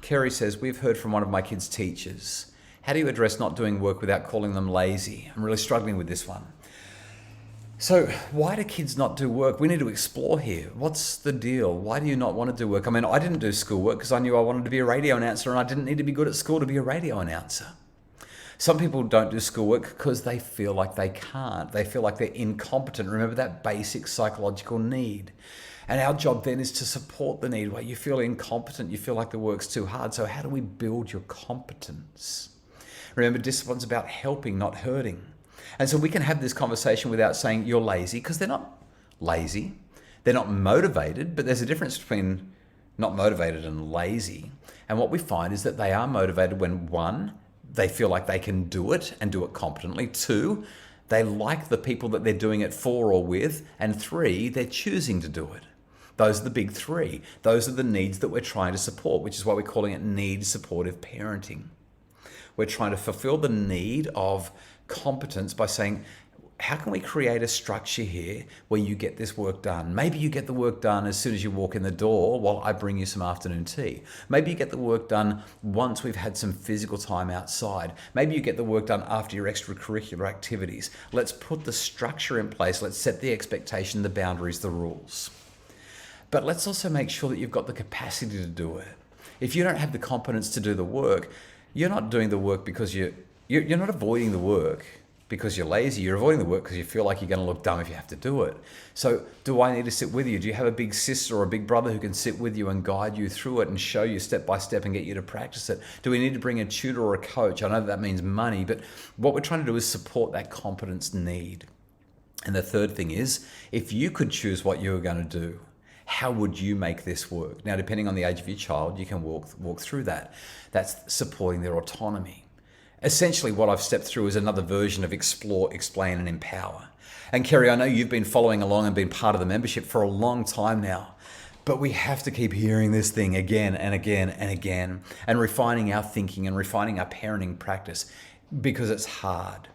Kerry says, we've heard from one of my kids' teachers. How do you address not doing work without calling them lazy? I'm really struggling with this one. So why do kids not do work? We need to explore here. What's the deal? Why do you not want to do work? I mean, I didn't do schoolwork because I knew I wanted to be a radio announcer and I didn't need to be good at school to be a radio announcer. Some people don't do schoolwork because they feel like they can't. They feel like they're incompetent. Remember that basic psychological need. And our job then is to support the need where you feel incompetent, you feel like the work's too hard. So how do we build your competence? Remember, discipline's about helping, not hurting. And so we can have this conversation without saying you're lazy, because they're not lazy. They're not motivated, but there's a difference between not motivated and lazy. And what we find is that they are motivated when, one, they feel like they can do it and do it competently. Two, they like the people that they're doing it for or with. And three, they're choosing to do it. Those are the big three. Those are the needs that we're trying to support, which is why we're calling it need-supportive parenting. We're trying to fulfill the need of competence by saying, how can we create a structure here where you get this work done? Maybe you get the work done as soon as you walk in the door while I bring you some afternoon tea. Maybe you get the work done once we've had some physical time outside. Maybe you get the work done after your extracurricular activities. Let's put the structure in place. Let's set the expectation, the boundaries, the rules. But let's also make sure that you've got the capacity to do it. If you don't have the competence to do the work, you're not doing the work because you're not avoiding the work because you're lazy. You're avoiding the work because you feel like you're going to look dumb if you have to do it. So do I need to sit with you? Do you have a big sister or a big brother who can sit with you and guide you through it and show you step by step and get you to practice it? Do we need to bring a tutor or a coach? I know that means money, but what we're trying to do is support that competence need. And the third thing is, if you could choose what you were going to do, how would you make this work? Now, depending on the age of your child, you can walk through that. That's supporting their autonomy. Essentially, what I've stepped through is another version of explore, explain, and empower. And Kerry, I know you've been following along and been part of the membership for a long time now, but we have to keep hearing this thing again and again and again and refining our thinking and refining our parenting practice because it's hard.